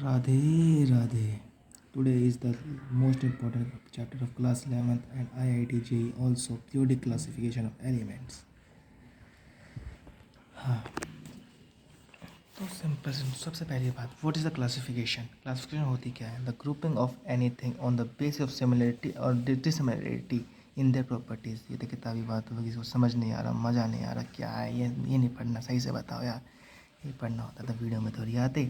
Radhe Radhe. Today is the most important chapter of class 11th and IIT JEE, also periodic classification of elements. हाँ, तो simple सबसे पहली बात, what is the classification. Classification होती क्या है? The grouping of anything on the basis of similarity और dissimilarity in their properties. ये तो किताबी बात होगी, किसी को समझ नहीं आ रहा, मज़ा नहीं आ रहा, क्या है ये नहीं पढ़ना, सही से बताओ यार। ये पढ़ना होता था वीडियो में थोड़ी आते।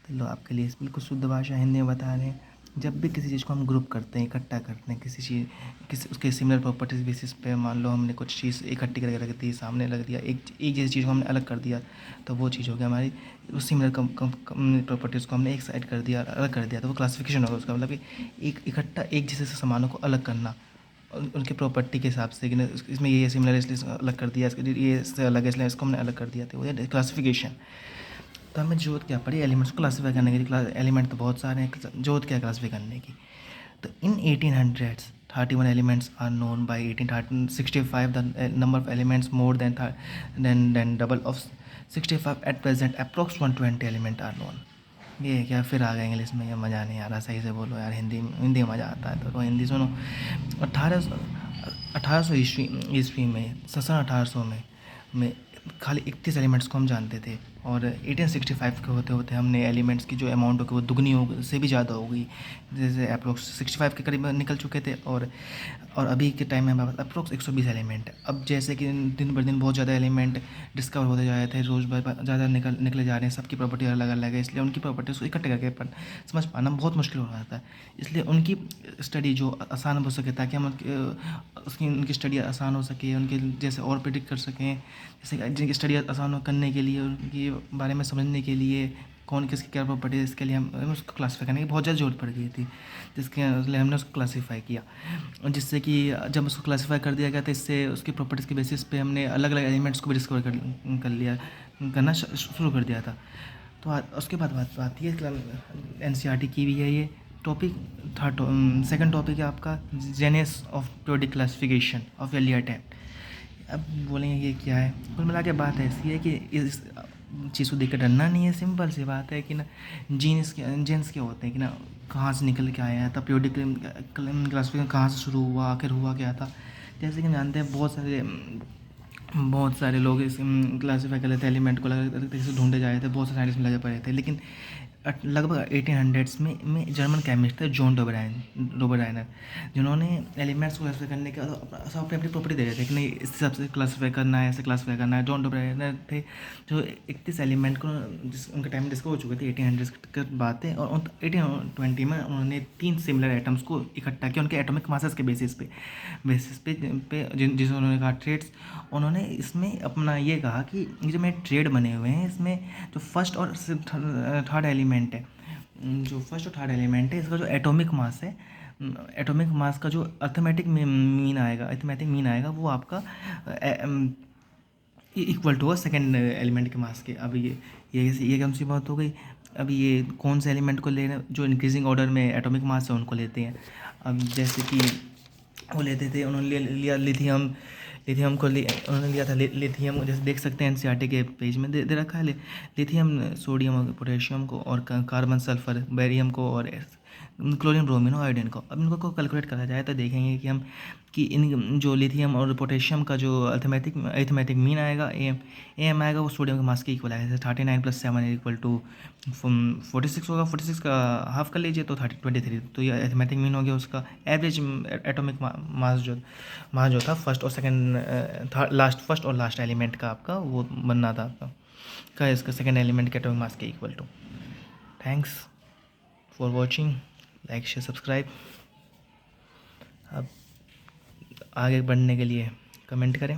तो लो आपके लिए बिल्कुल शुद्ध भाषा हिंदी में बता रहे हैं। जब भी किसी चीज़ को हम ग्रुप करते हैं, इकट्ठा करते हैं, किसी उसके सिमिलर प्रॉपर्टीज़ बेसिस पे, मान लो हमने कुछ चीज़ इकट्ठी करके रख दी, सामने रख दिया, एक जैसी चीज़ को हमने अलग कर दिया, तो वो चीज़ हो गया हमारी। उस सिमिलर प्रॉपर्टीज़ को हमने एक साइड कर दिया, अलग कर दिया, तो वो क्लासिफिकेशन होगा उसका। मतलब कि एक इकट्ठा एक जैसे सामानों को अलग करना उनके प्रॉपर्टी के हिसाब से, कि इसमें ये सिमिलर इसलिए अलग कर दिया, ये इससे अलग है इसलिए इसको हमने अलग कर दिया, तो वो क्लासिफिकेशन। तो हमें जरूरत क्या पड़ी एलिमेंट्स को क्लासीफाई करने की? एलिमेंट तो बहुत सारे हैं, जरूरत क्या क्लासीफाई करने की? तो in 1800s 31 elements are known by 1865 the number of elements more than double of 65 at present approx 120 element are known. ये क्या फिर आ गए इंग्लिश में? ये मज़ा नहीं आ रहा, सही से बोलो यार। हिंदी में मज़ा आता है तो हिंदी सुनो। 1800 ईस्वी में, सन 1800 में खाली 31 एलिमेंट्स को हम जानते थे, और 1865 के होते होते हमने एलिमेंट्स की जो अमाउंट होगी वो दुगनी हो से भी ज़्यादा हो गई। जैसे अप्रोक्स 65 के करीब निकल चुके थे, और अभी के टाइम में हमारे पास अप्रोक्स 120 एलिमेंट है। अब जैसे कि दिन ब दिन बहुत ज़्यादा एलिमेंट डिस्कवर होते जा रहे थे, रोज़ ज़्यादा निकले जा रहे हैं, सबकी प्रॉपर्टी अलग अलग है, इसलिए उनकी प्रॉपर्टीज़ को इकट्ठे करके समझ पाना बहुत मुश्किल हो रहा था। इसलिए उनकी स्टडी जो आसान हो सके, ताकि हम उनकी स्टडी आसान हो सके, उनके जैसे और प्रिडिक्ट कर सकें, जैसे जिनकी स्टडी आसान करने के लिए, उनके बारे में समझने के लिए कौन किसकी क्या प्रॉपर्टी है, इसके लिए हम उसको क्लासीफाई करने की बहुत ज़्यादा ज़रूरत पड़ गई थी, जिसके लिए हमने उसको क्लासीफाई किया। जिससे कि जब उसको क्लासीफाई कर दिया गया तो इससे उसकी प्रॉपर्टीज़ के बेसिस पे हमने अलग अलग एलिमेंट्स को भी डिस्कवर करना शुरू कर दिया था। तो उसके बाद बात आती है NCERT की भी है ये टॉपिक। सेकंड टॉपिक है आपका Jannes of periodic classification of earlier type. अब बोलेंगे ये क्या है? कुल मिला के बात ऐसी है कि इस चीज़ को देख कर डरना नहीं है, सिंपल सी बात है कि ना जेन्स क्या होते हैं, कि ना कहाँ से निकल के आया था, पीरियोडिक क्लासिफिकेशन कहाँ से शुरू हुआ, आखिर हुआ क्या था। जैसे कि हम जानते हैं बहुत सारे लोग इस क्लासीफाई कर लेते हैं एलिमेंट को, अलग अलग तरीके से ढूंढे जा रहे थे, बहुत सारे साइंटिस्ट में लगे पड़े थे। लेकिन लगभग 1800s में जर्मन केमिस्ट थे जॉन डोबराइनर, जिन्होंने एलिमेंट्स को क्लासीफाई करने के सब अपनी अपनी प्रॉपर्टी दे रहे थे कि नहीं इस हिसाब से क्लासीफाई करना है, ऐसे क्लासीफाई करना है। जॉन डोबराइनर थे जो 31 एलिमेंट को उनके टाइम में डिस्कवर हो चुके थे, 1800 की बात है। और 1820 में उन्होंने 3 सिमिलर एटम्स को इकट्ठा किया उनके एटॉमिक मासेस के बेसिस पे जिसे उन्होंने कहा ट्रेड्स। उन्होंने इसमें अपना ये कहा कि ये जो मेरे ट्रेड बने हुए हैं, इसमें जो फर्स्ट और थर्ड एलिमेंट है, इसका जो एटॉमिक मास है, एटॉमिक मास का जो अर्थमेटिक मीन आएगा वो आपका इक्वल टू सेकेंड एलिमेंट के मास के। अब ये कौन सी बात हो गई? अब ये कौन से एलिमेंट को ले रहे हैं? जो इंक्रीजिंग ऑर्डर में एटॉमिक मास है उनको लेते हैं। अब जैसे कि वो लेते थे, उन्होंने लिया लिथियम उन्होंने लिया था लिथियम। जैसे देख सकते हैं NCERT के पेज में दे रखा है लिथियम, सोडियम और पोटेशियम को, और कार्बन, सल्फर, बेरियम को, और क्लोरीन, ब्रोमीन और आयोडीन को। अब इनको कैलकुलेट करा जाए तो देखेंगे कि इन जो लिथियम और पोटेशियम का जो अरिथमेटिक मीन आएगा, AM आएगा, वो सोडियम के मास के इक्वल आएगा। जैसे 39 + 7 इक्वल टू 46 होगा, 46 का हाफ कर लीजिए तो 23। तो ये अरिथमेटिक मीन हो गया उसका। एवरेज एटॉमिक मास जो था फर्स्ट और लास्ट एलिमेंट का आपका वो बनना था आपका इसका सेकेंड एलिमेंट के एटॉमिक मास के equal to. Thanks for watching, like share subscribe. अब आगे बढ़ने के लिए कमेंट करें।